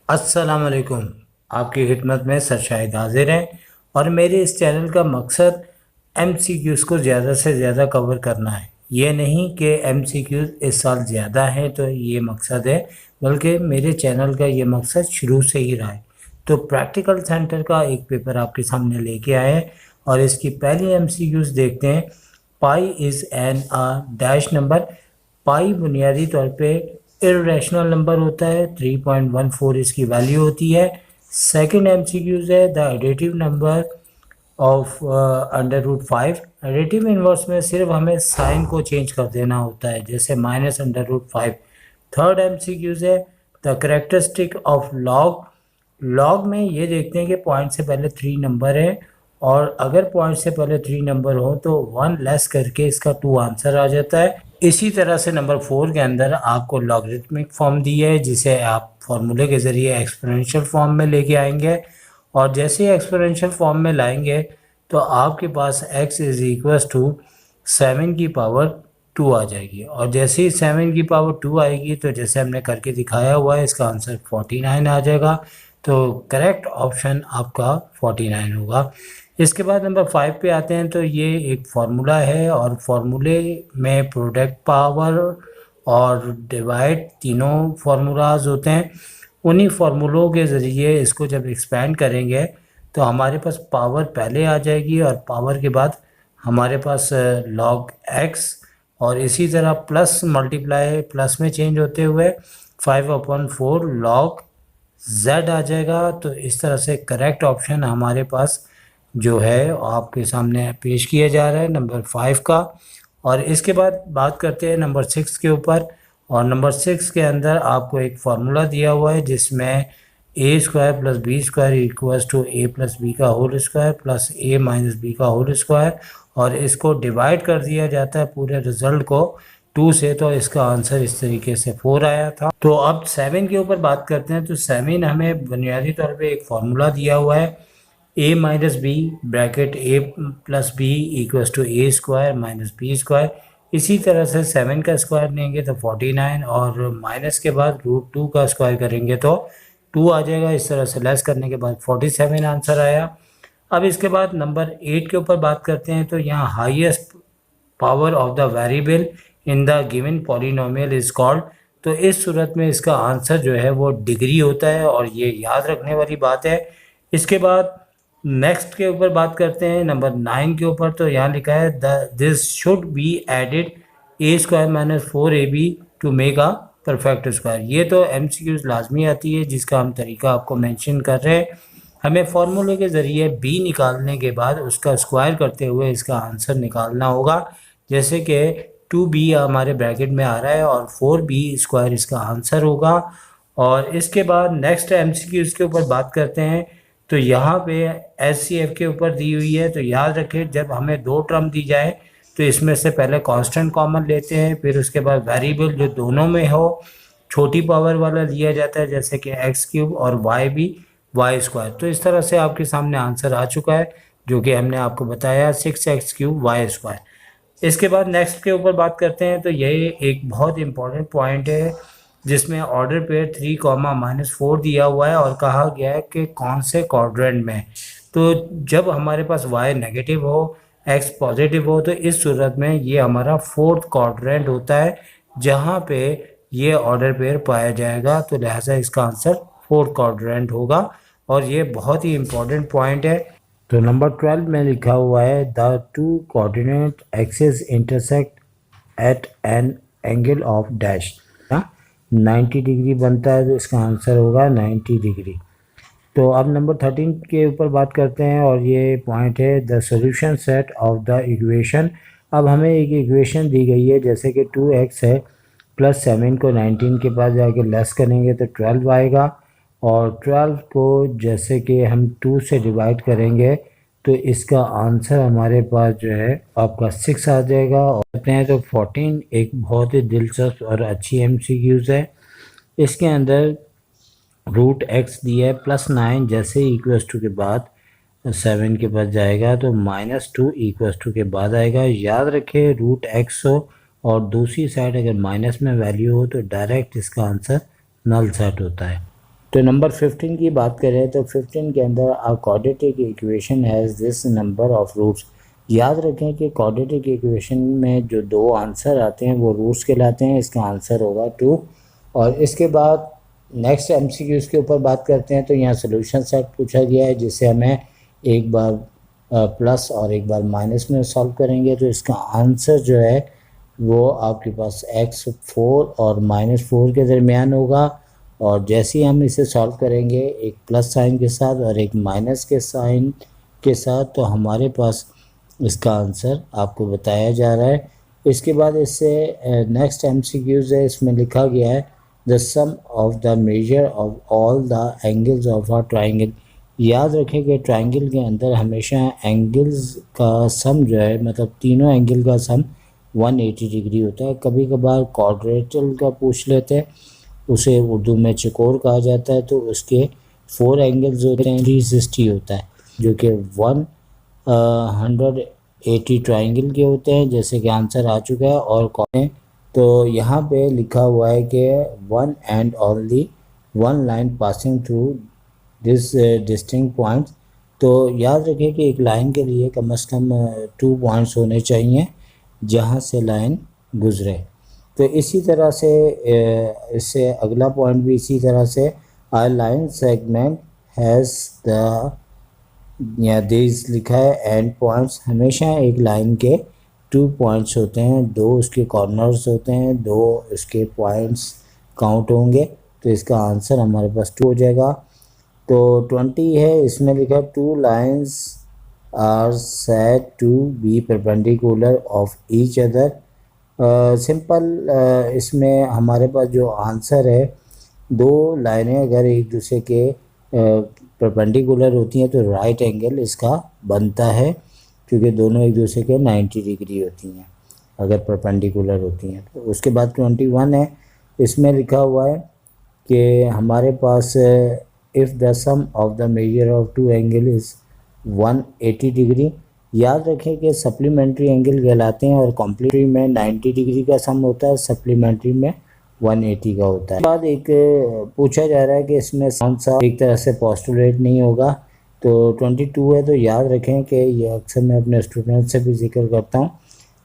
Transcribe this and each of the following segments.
अस्सलाम वालेकुम। आपकी खिदमत में सरशाहिद हाजिर हैं और मेरे इस चैनल का मकसद एमसीक्यूज़ को ज़्यादा से ज़्यादा कवर करना है। ये नहीं कि एमसीक्यूज़ इस साल ज़्यादा हैं तो ये मकसद है, बल्कि मेरे चैनल का ये मकसद शुरू से ही रहा है। तो प्रैक्टिकल सेंटर का एक पेपर आपके सामने लेके आए हैं और इसकी पहली एमसीक्यूज़ देखते हैं। पाई इज़ एन डैश नंबर। पाई बुनियादी तौर पे इर्रेशनल नंबर होता है, 3.14 इसकी वैल्यू होती है। सेकंड एमसीक्यूज है the additive number of √5। Additive inverse में सिर्फ हमें साइन को चेंज कर देना होता है, जैसे -√5। थर्ड एमसीक्यूज है the characteristic of log. Log में ये देखते हैं कि पॉइंट से पहले 3 नंबर है और अगर पॉइंट से पहले 3 नंबर हो तो 1 लेस करके इसका 2 आंसर आ जाता है। इसी तरह से नंबर 4 के अंदर आपको लॉगरिथमिक फॉर्म दी है, जिसे आप फार्मूले के ज़रिए एक्सपोनेंशियल फॉर्म में लेके आएंगे और जैसे ही एक्सपोनेंशियल फॉर्म में लाएंगे तो आपके पास x इज़ इक्वल टू 7 की पावर 2 आ जाएगी। और जैसे ही 7 की पावर 2 आएगी तो जैसे हमने करके दिखाया हुआ है, इसका आंसर 49 आ जाएगा। तो करेक्ट ऑप्शन आपका 49 होगा। इसके बाद नंबर 5 पे आते हैं। तो ये एक फार्मूला है और फार्मूले में प्रोडक्ट पावर और डिवाइड तीनों फार्मूलाज होते हैं। उन्हीं फार्मूलों के ज़रिए इसको जब एक्सपेंड करेंगे तो हमारे पास पावर पहले आ जाएगी और पावर के बाद हमारे पास लॉग एक्स और इसी तरह प्लस मल्टीप्लाई प्लस में चेंज होते हुए 5/4 लॉग z आ जाएगा। तो इस तरह से करेक्ट ऑप्शन हमारे पास जो है आपके सामने पेश किया जा रहा है नंबर 5 का। और इसके बाद बात करते हैं नंबर 6 के ऊपर। और नंबर 6 के अंदर आपको एक फार्मूला दिया हुआ है जिसमें a² + b² equals to a+b का होल स्क्वायर प्लस a-b का होल स्क्वायर, और इसको डिवाइड कर दिया जाता है पूरे रिजल्ट को 2 से। तो इसका आंसर इस तरीके से 4 आया था। तो अब 7 के ऊपर बात करते हैं। तो 7 हमें बुनियादी तौर पे एक फार्मूला दिया हुआ है a-b bracket a+b equals to a² - b²। इसी तरह से 7 का स्क्वायर लेंगे तो 49 और माइनस के बाद √2 का स्क्वायर करेंगे तो 2 आ जाएगा। इस तरह से लेस करने के बाद 47 आंसर आया। अब इसके बाद नंबर 8 के ऊपर बात करते हैं। तो यहाँ highest power of the variable in the given polynomial is called. तो इस सूरत में इसका आंसर जो है वो डिग्री होता है और ये याद रखने वाली बात है। इसके बाद नेक्स्ट के ऊपर बात करते हैं नंबर 9 के ऊपर। तो यहाँ लिखा है this should be added a² - 4ab to make a perfect square. ये तो एमसीक्यूज लाजमी आती है जिसका हम तरीका आपको मेंशन कर रहे हैं। हमें फार्मूले के ज़रिए b निकालने के बाद उसका स्क्वायर करते हुए इसका आंसर निकालना होगा। जैसे कि 2b हमारे ब्रैकेट में आ रहा है और 4b² इसका आंसर होगा। और इसके बाद नेक्स्ट एमसीक्यूज के ऊपर बात करते हैं। तो यहाँ पे एचसीएफ के ऊपर दी हुई है। तो याद रखें, जब हमें 2 टर्म दी जाए तो इसमें से पहले कांस्टेंट कॉमन लेते हैं, फिर उसके बाद वेरिएबल जो दोनों में हो छोटी पावर वाला लिया जाता है, जैसे कि x³ और y² तो इस तरह से आपके सामने आंसर आ चुका है जो कि हमने आपको बताया 6x³ y²। इसके बाद नेक्स्ट के ऊपर बात करते हैं। तो ये एक बहुत इंपॉर्टेंट पॉइंट है जिसमें ऑर्डर पेयर 3, -4 दिया हुआ है और कहा गया है कि कौन से क्वाड्रेंट में। तो जब हमारे पास y नेगेटिव हो x पॉजिटिव हो तो इस सूरत में ये हमारा 4th क्वाड्रेंट होता है जहाँ पे ये ऑर्डर पेयर पाया जाएगा। तो लिहाजा इसका आंसर 4th क्वाड्रेंट होगा और ये बहुत ही इंपॉर्टेंट पॉइंट है। तो नंबर 12 में लिखा हुआ है the 2 coordinate axis intersect at an angle of dash. 90 degree बनता है तो इसका आंसर होगा 90 डिग्री। तो अब नंबर 13 के ऊपर बात करते हैं और ये पॉइंट है the solution set of the equation. अब हमें एक इक्वेशन दी गई है जैसे कि 2x है प्लस 7 को 19 के पास जाके लेस करेंगे तो 12 आएगा और 12 को जैसे कि हम 2 से डिवाइड करेंगे तो इसका आंसर हमारे पास जो है आपका 6 आ जाएगा। और कहते हैं तो 14 एक बहुत ही दिलचस्प और अच्छी एमसीक्यूज है। इसके अंदर √x दिया है +9 जैसे इक्वल्स टू के बाद 7 के पास जाएगा तो -2 इक्वल्स टू के बाद आएगा। याद रखें √x हो और दूसरी साइड अगर माइनस में वैल्यू हो तो डायरेक्ट इसका आंसर नल सेट होता है। तो नंबर 15 की बात करें तो 15 के अंदर a quadratic equation has this number of roots. याद रखें कि क्वाड्रेटिक इक्वेशन में जो दो आंसर आते हैं वो रूट्स कहलाते हैं। इसका आंसर होगा 2। और इसके बाद नेक्स्ट एमसीक्यूज़ के ऊपर बात करते हैं। तो यहाँ सोल्यूशन सेट पूछा गया है जिसे हमें एक बार प्लस और एक बार माइनस में सॉल्व करेंगे। तो इसका आंसर जो है वो आपके पास x4 और -4 के दरमियान होगा। और जैसे ही हम इसे सॉल्व करेंगे एक प्लस साइन के साथ और एक माइनस के साइन के साथ, तो हमारे पास इसका आंसर आपको बताया जा रहा है। इसके बाद इससे नेक्स्ट एमसीक्यूज़ है, इसमें लिखा गया है the sum of the major of all the angles of a triangle. याद रखें कि ट्राइंगल के अंदर हमेशा एंगल्स का सम जो है, मतलब तीनों एंगल का सम 180 डिग्री होता है। कभी कभार क्वाड्रेटल का पूछ लेते हैं, उसे उर्दू में चकोर कहा जाता है। तो उसके 4 एंगल्स होते हैं, 360 होता है, जो कि 180 ट्राइंगल के होते हैं, जैसे कि आंसर आ चुका है। और कौन है तो यहाँ पे लिखा हुआ है कि one and only one line passing through this distinct points. तो याद रखें कि एक लाइन के लिए कम से कम 2 पॉइंट्स होने चाहिए जहाँ से लाइन गुजरे। तो इसी तरह से इससे अगला पॉइंट भी इसी तरह से आ लाइन सेगमेंट हैज़ द, या दिस लिखा है एंड पॉइंट्स। हमेशा एक लाइन के 2 पॉइंट्स होते हैं, 2 उसके कॉर्नर्स होते हैं, 2 उसके पॉइंट्स काउंट होंगे। तो इसका आंसर हमारे पास 2 हो जाएगा। तो 20 है, इसमें लिखा 2 lines are said to be perpendicular of each other. Simple इसमें हमारे पास जो आंसर है, 2 लाइनें अगर एक दूसरे के परपेंडिकुलर होती हैं तो राइट एंगल इसका बनता है, क्योंकि दोनों एक दूसरे के 90 डिग्री होती हैं अगर परपेंडिकुलर होती हैं। तो उसके बाद 21 है, इसमें लिखा हुआ है कि हमारे पास if the sum of the major of 2 angle is 180 degree. याद रखें कि सप्लीमेंट्री एंगल कहलाते हैं और कॉम्प्लीमेंट्री में 90 डिग्री का सम होता है, सप्लीमेंट्री में 180 का होता है। बाद एक पूछा जा रहा है कि इसमें कौन सा एक तरह से पोस्टुलेट नहीं होगा। तो 22 है, तो याद रखें कि ये अक्सर मैं अपने स्टूडेंट से भी जिक्र करता हूँ,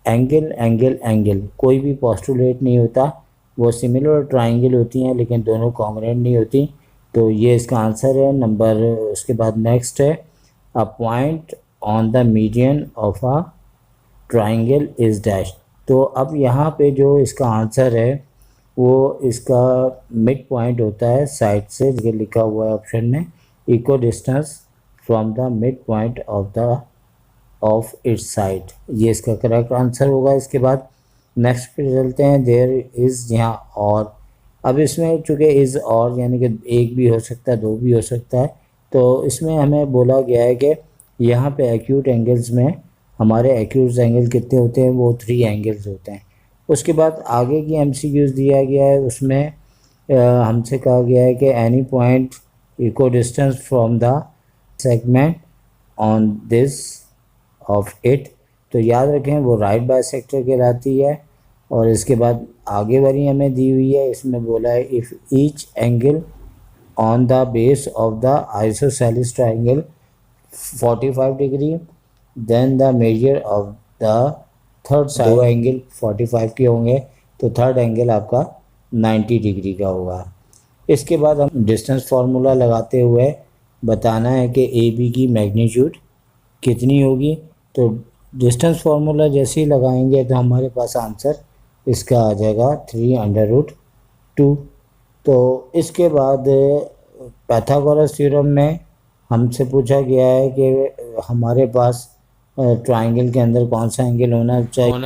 एंगल एंगल एंगल कोई भी पोस्टुलेट नहीं होता। वो सिमिलर ट्राइंगल होती हैं लेकिन दोनों कॉन्ग्रुएंट नहीं होती। तो ये इसका आंसर है नंबर। उसके बाद नेक्स्ट है a point on the median of a triangle is dash. तो अब यहाँ पे जो इसका आंसर है वो इसका मिड पॉइंट होता है साइड से, जो लिखा हुआ है ऑप्शन में, equal distance from the mid point of its side. ये इसका करेक्ट आंसर होगा। इसके बाद नेक्स्ट पे चलते हैं, देयर इज़ यहाँ और। अब इसमें चूँकि इज़ और यानी कि एक भी हो सकता है, 2 भी हो सकता है। तो इसमें हमें बोला गया है कि यहाँ पे एक्यूट एंगल्स में हमारे एक्यूट एंगल कितने होते हैं, वो 3 एंगल्स होते हैं। उसके बाद आगे की एमसीक्यूज़ दिया गया है, उसमें हमसे कहा गया है कि any point equal distance from the segment on this of it. तो याद रखें वो राइट बाइसेक्टर कहलाती है। और इसके बाद आगे वाली हमें दी हुई है, इसमें बोला है if each angle on the base of the isosceles triangle 45 degree then the major of the third side. 2 angle 45 के होंगे तो थर्ड एंगल आपका 90 डिग्री का होगा। इसके बाद हम डिस्टेंस फार्मूला लगाते हुए बताना है कि ए बी की मैग्नीट्यूड कितनी होगी। तो डिस्टेंस फार्मूला जैसे ही लगाएंगे तो हमारे पास आंसर इसका आ जाएगा 3√2। तो इसके बाद पाइथागोरस थ्योरम में हमसे पूछा गया है कि हमारे पास ट्राइंगल के अंदर कौन सा एंगल होना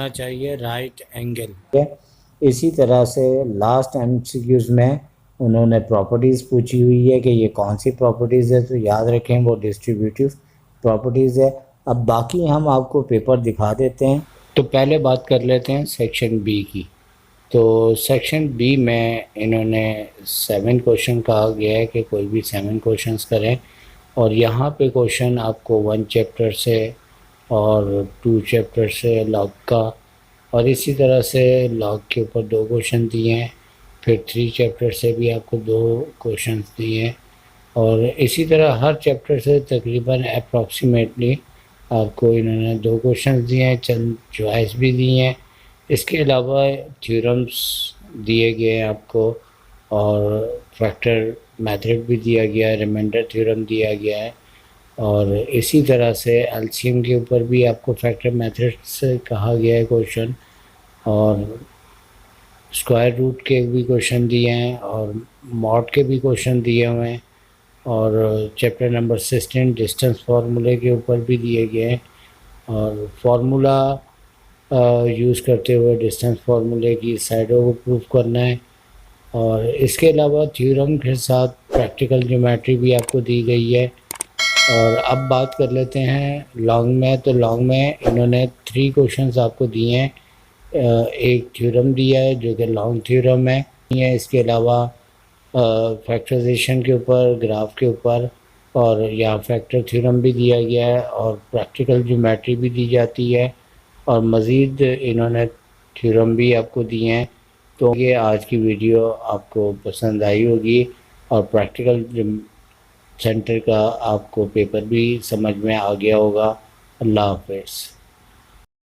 चाहिए राइट एंगल। इसी तरह से लास्ट एमसीक्यूज में उन्होंने प्रॉपर्टीज़ पूछी हुई है कि ये कौन सी प्रॉपर्टीज़ है। तो याद रखें वो डिस्ट्रीब्यूटिव प्रॉपर्टीज़ है। अब बाकी हम आपको पेपर दिखा देते हैं। तो पहले बात कर लेते हैं सेक्शन बी की। तो सेक्शन बी में इन्होंने 7 क्वेश्चन कहा गया है कि कोई भी 7 क्वेश्चंस करें। और यहाँ पे क्वेश्चन आपको 1 चैप्टर से और 2 चैप्टर से लॉग का, और इसी तरह से लॉग के ऊपर 2 क्वेश्चन दिए हैं फिर 3 चैप्टर से भी आपको 2 क्वेश्चंस दिए हैं और इसी तरह हर चैप्टर से तकरीबन अप्रॉक्सीमेटली आपको इन्होंने 2 क्वेश्चंस दिए हैं, चंद चॉइस भी दी हैं। इसके अलावा थ्योरम्स दिए गए हैं आपको और फैक्टर मेथड भी दिया गया है, रिमाइंडर थ्योरम दिया गया है और इसी तरह से एलसीएम के ऊपर भी आपको फैक्टर मेथड से कहा गया है क्वेश्चन और स्क्वायर रूट के भी क्वेश्चन दिए हैं और मॉड के भी क्वेश्चन दिए हुए हैं और चैप्टर नंबर 16 डिस्टेंस फार्मूले के ऊपर भी दिए गए हैं और फार्मूला यूज़ करते हुए डिस्टेंस फार्मूले की साइडों को प्रूव करना है और इसके अलावा थ्योरम के साथ प्रैक्टिकल ज्योमेट्री भी आपको दी गई है। और अब बात कर लेते हैं लॉन्ग में। तो लॉन्ग में इन्होंने 3 क्वेश्चंस आपको दिए हैं। एक थ्योरम दिया है जो कि लॉन्ग थ्योरम है। इसके अलावा फैक्टराइजेशन के ऊपर, ग्राफ के ऊपर और यहाँ फैक्टर थ्योरम भी दिया गया है और प्रैक्टिकल ज्योमेट्री भी दी जाती है और मज़ीद इन्होंने थ्योरम भी आपको दिए हैं। तो ये आज की वीडियो आपको पसंद आई होगी और प्रैक्टिकल सेंटर का आपको पेपर भी समझ में आ गया होगा। अल्लाह हाफ़िज़।